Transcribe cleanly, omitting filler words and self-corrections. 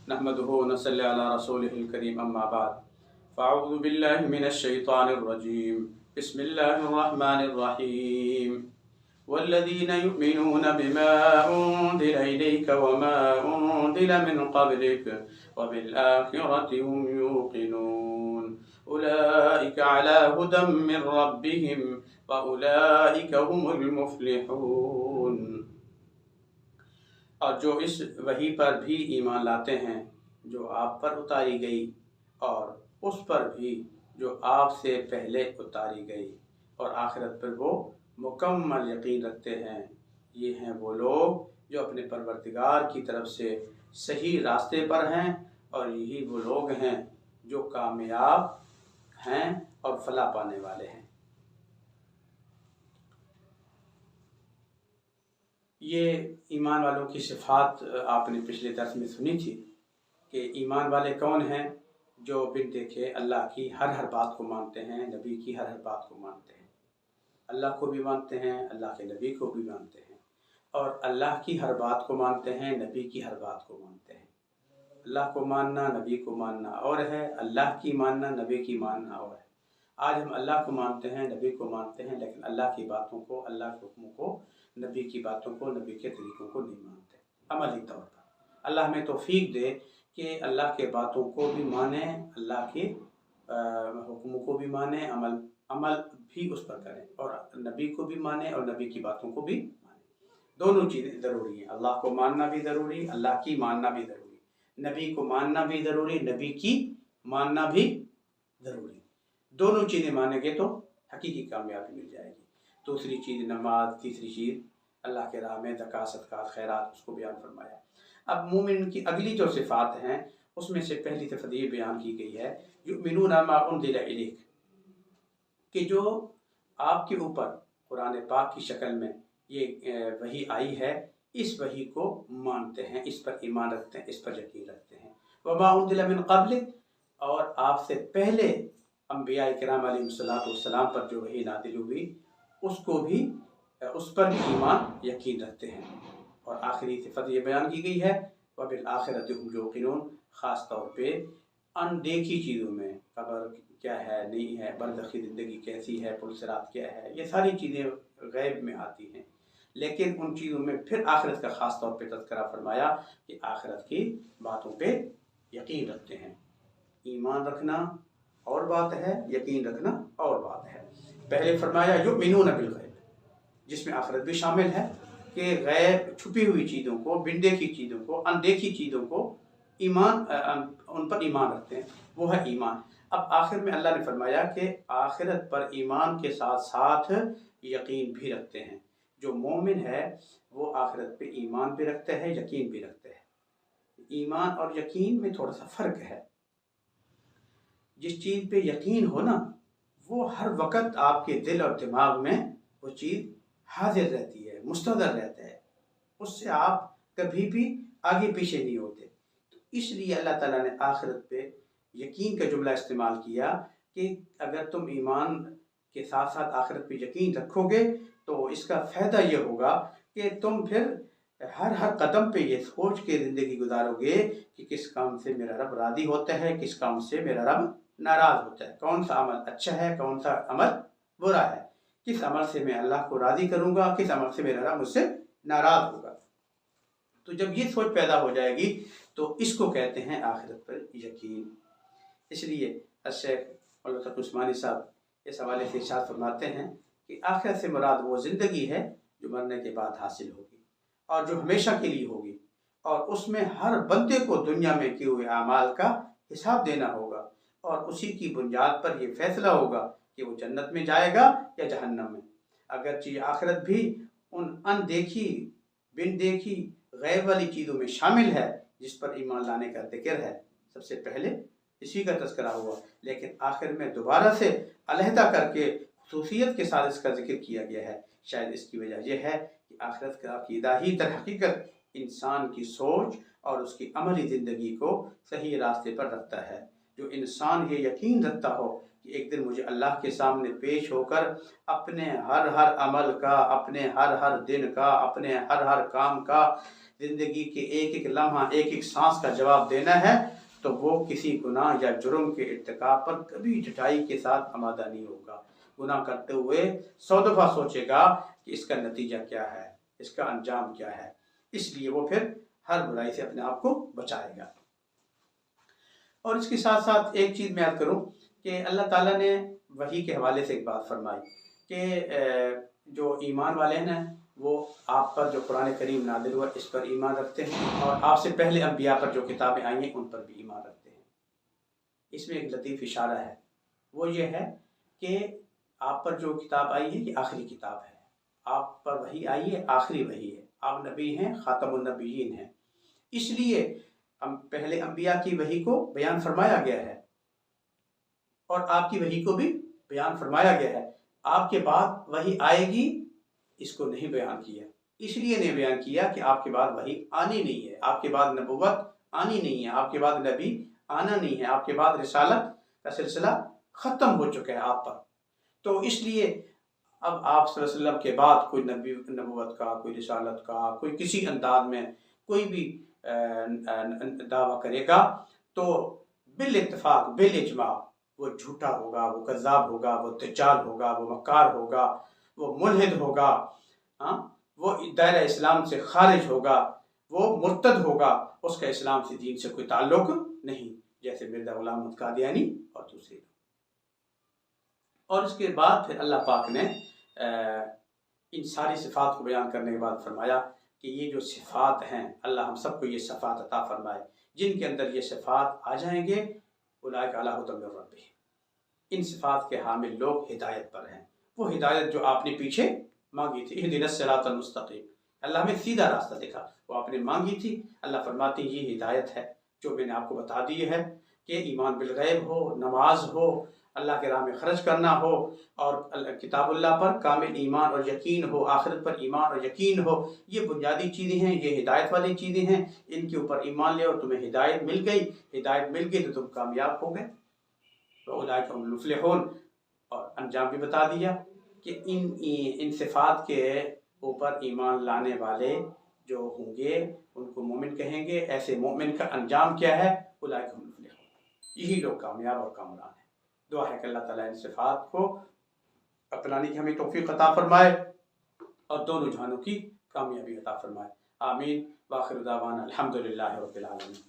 नहमदुहु व नसल्ली अला रसूलिहिल करीम अम्मा बाद फ़अऊज़ु बिल्लाहि मिनश शैतानिर रजीम बिस्मिल्लाहिर रहमानिर रहीम वल्लज़ीना युमिनूना बिमा उन्ज़िला इलैका वमा उन्ज़िला मिन क़ब्लिक वबिल आखिरति हुम यूक़िनून उलाइका अला हुदम मिन रब्बिहिम व उलाइका हुमुल मुफ़्लिहून। और जो इस वही पर भी ईमान लाते हैं जो आप पर उतारी गई और उस पर भी जो आपसे पहले उतारी गई और आखिरत पर वो मुकम्मल यकीन रखते हैं, ये हैं वो लोग जो अपने परवरदिगार की तरफ से सही रास्ते पर हैं और यही वो लोग हैं जो कामयाब हैं और फलाह पाने वाले हैं। ये ईमान वालों की सिफ़ात आपने पिछले दर्स में सुनी थी कि ईमान वाले कौन हैं? जो बिन देखे अल्लाह की हर बात को मानते हैं, नबी की हर बात को मानते हैं, अल्लाह को भी मानते हैं, अल्लाह के नबी को भी मानते हैं और अल्लाह की हर बात को मानते हैं, नबी की हर बात को मानते हैं। अल्लाह को मानना, नबी को मानना और है, अल्लाह की मानना, नबी की मानना और है। आज हम अल्लाह को मानते हैं, नबी को मानते हैं, लेकिन अल्लाह की बातों को, अल्लाह के हुक्मों को, नबी की बातों को, नबी के तरीक़ों को नहीं मानते अमली तौर पर। अल्लाह हमें तौफीक दे कि अल्लाह के बातों को भी माने, अल्लाह के हुक्मों को भी माने, अमल भी उस पर करें और नबी को भी माने और नबी की बातों को भी माने। दोनों चीज़ें ज़रूरी हैं। अल्लाह को मानना भी ज़रूरी, अल्लाह की मानना भी ज़रूरी, नबी को मानना भी ज़रूरी, नबी की मानना भी ज़रूरी। दोनों चीज़ें मानेंगे तो हकीकी कामयाबी मिल जाएगी। दूसरी चीज़ नमाज, तीसरी चीज़ अल्लाह के राह में ज़कात, सदक़ात, खैरात, उसको बयान फरमाया। अब मोमिन की अगली जो सिफ़ात हैं उसमें से पहली सिफ़त ये बयान की गई है युमिनूना मा उन्ज़िला इलैक, कि जो आपके ऊपर कुरान पाक की शक्ल में ये वही आई है, इस वही को मानते हैं, इस पर ईमान रखते हैं, इस पर यकीन रखते हैं। वमा उन्ज़िला मिन क़ब्लिक, और आपसे पहले अम्बिया किराम अलैहिस्सलाम पर जो वही नाज़िल हुई उसको भी, उस पर भी ईमान यकीन रखते हैं। और आखिरी सिफ़त ये बयान की गई है वबिल आखिरति हुम यूक़िनून, ख़ास तौर पे अनदेखी चीज़ों में, कब्र क्या है, नहीं है, बरज़खी ज़िंदगी कैसी है, पुलसिरात क्या है, ये सारी चीज़ें गैब में आती हैं, लेकिन उन चीज़ों में फिर आखिरत का ख़ास तौर पे तज़किरा फरमाया कि आखिरत की बातों पे यकीन रखते हैं। ईमान रखना और बात है, यकीन रखना और बात है। पहले फरमाया युमिनूना बिल गैब, जिसमें आखिरत भी शामिल है कि गैब, छुपी हुई चीज़ों को, बिन देखी चीज़ों को, अनदेखी चीज़ों को ईमान, उन पर ईमान रखते हैं, वो है ईमान। अब आखिर में अल्लाह ने फरमाया कि आखिरत पर ईमान के साथ साथ यकीन भी रखते हैं। जो मोमिन है वो आखिरत पे ईमान भी रखते हैं, यकीन भी रखते हैं। ईमान और यकीन में थोड़ा सा फ़र्क है। जिस चीज़ पे यकीन हो ना, वो हर वक़्त आपके दिल और दिमाग में वो चीज़ हाजिर रहती है, मुस्तहदर रहता है, उससे आप कभी भी आगे पीछे नहीं होते। तो इसलिए अल्लाह ताला ने आखिरत पे यकीन का जुमला इस्तेमाल किया कि अगर तुम ईमान के साथ साथ आखिरत पे यकीन रखोगे तो इसका फ़ायदा ये होगा कि तुम फिर हर कदम पे ये सोच के ज़िंदगी गुजारोगे कि किस काम से मेरा रब राज़ी होता है, किस काम से मेरा रब नाराज़ होता है, कौन सा अमल अच्छा है, कौन सा अमल बुरा है, किस अमल से मैं अल्लाह को राज़ी करूँगा, किस अमल से मेरा रब मुझसे नाराज़ होगा। तो जब ये सोच पैदा हो जाएगी तो इसको कहते हैं आखिरत पर यकीन। इसलिए शेख मौलाना तक़ी उस्मानी साहब इस हवाले से इरशाद फरमाते हैं कि आखिरत से मुराद वो ज़िंदगी है जो मरने के बाद हासिल होगी और जो हमेशा के लिए होगी, और उसमें हर बंदे को दुनिया में किए हुए अमाल का हिसाब देना होगा और उसी की बुनियाद पर यह फैसला होगा कि वो जन्नत में जाएगा या जहन्नम में। अगरचे आखिरत भी उन अनदेखी, बिन देखी, गैब वाली चीज़ों में शामिल है जिस पर ईमान लाने का जिक्र है, सबसे पहले इसी का तज़किरा हुआ, लेकिन आखिर में दोबारा से अलहदा करके खुसूसियत के साथ इसका जिक्र किया गया है। शायद इसकी वजह यह है कि आखिरत का अक़ीदा ही दर हकीकत इंसान की सोच और उसकी अमली ज़िंदगी को सही रास्ते पर रखता है। جو انسان یہ یقین رکھتا ہو کہ ایک دن مجھے اللہ کے سامنے پیش ہو کر اپنے ہر عمل کا، اپنے ہر دن کا، اپنے ہر کام کا، زندگی کے ایک لمحہ، ایک سانس کا جواب دینا ہے، تو وہ کسی گناہ یا جرم کے ارتکاب پر کبھی ڈٹائی کے ساتھ آمادہ نہیں ہوگا۔ گناہ کرتے ہوئے 100 دفعہ سوچے گا کہ اس کا نتیجہ کیا ہے، اس کا انجام کیا ہے، اس لیے وہ پھر ہر برائی سے اپنے آپ کو بچائے گا۔ اور اس کے ساتھ ساتھ ایک چیز میں یاد کروں کہ اللہ تعالیٰ نے وحی کے حوالے سے ایک بات فرمائی کہ جو ایمان والے ہیں نا، وہ آپ پر جو قرآن کریم نازل ہوا اس پر ایمان رکھتے ہیں، اور آپ سے پہلے انبیاء پر جو کتابیں آئی ہیں ان پر بھی ایمان رکھتے ہیں۔ اس میں ایک لطیف اشارہ ہے، وہ یہ ہے کہ آپ پر جو کتاب آئی ہے یہ آخری کتاب ہے، آپ پر وحی آئی ہے، آخری وحی ہے، آپ نبی ہیں، خاتم النبیین ہیں، اس لیے پہلے انبیاء کی وحی کو بیان فرمایا گیا ہے اور آپ کی وحی کو بھی بیان فرمایا گیا ہے۔ آپ کے بعد وحی آئے گی اس کو نہیں بیان کیا، اس لیے نہیں بیان کیا کہ آپ کے بعد وحی آنی نہیں ہے، آپ کے بعد نبوت آنی نہیں ہے، آپ کے بعد نبی آنا نہیں ہے، آپ کے بعد رسالت کا سلسلہ ختم ہو چکا ہے آپ پر۔ تو اس لیے اب آپ صلی اللہ علیہ وسلم کے بعد کوئی نبوت کا، کوئی رسالت کا، کوئی کسی انداز میں کوئی بھی دعویٰ کرے گا تو بالاتفاق بالاجماع وہ جھوٹا ہوگا، وہ کذاب ہوگا، وہ دجال ہوگا، وہ مکار ہوگا، وہ ملحد ہوگا، وہ دائرہ اسلام سے خارج ہوگا، وہ مرتد ہوگا، اس کا اسلام سے دین سے کوئی تعلق نہیں، جیسے مرزا غلام احمد قادیانی اور دوسرے۔ اور اس کے بعد پھر اللہ پاک نے ان ساری صفات کو بیان کرنے کے بعد فرمایا کہ یہ جو صفات ہیں، اللہ ہم سب کو یہ صفات عطا فرمائے، جن کے اندر یہ صفات آ جائیں گے، اولئک علی ھدی من ربہم، ان صفات کے حامل لوگ ہدایت پر ہیں، وہ ہدایت جو آپ نے پیچھے مانگی تھی، اہدنا الصراط المستقیم، اللہ میں سیدھا راستہ دکھا، وہ آپ نے مانگی تھی، اللہ فرماتے ہیں یہ ہدایت ہے جو میں نے آپ کو بتا دی ہے کہ ایمان بالغیب ہو، نماز ہو، اللہ کے راہ میں خرچ کرنا ہو، اور کتاب اللہ پر کامل ایمان اور یقین ہو، آخرت پر ایمان اور یقین ہو، یہ بنیادی چیزیں ہیں، یہ ہدایت والی چیزیں ہیں، ان کے اوپر ایمان لے اور تمہیں ہدایت مل گئی، ہدایت مل گئی تو تم کامیاب ہو گئے، فَأُولَئِکَ هُمُ الْمُفْلِحُونَ۔ اور انجام بھی بتا دیا کہ ان صفات کے اوپر ایمان لانے والے جو ہوں گے ان کو مومن کہیں گے، ایسے مومن کا انجام کیا ہے؟ اولئک هم المفلحون، یہی لوگ کامیاب اور کامران ہیں۔ دعا ہے کہ اللہ تعالیٰ ان صفات کو اپنانے کی ہمیں توفیق عطا فرمائے اور دونوں جہانوں کی کامیابی عطا فرمائے، آمین۔ وآخر دعوانا الحمدللہ رب العالمین۔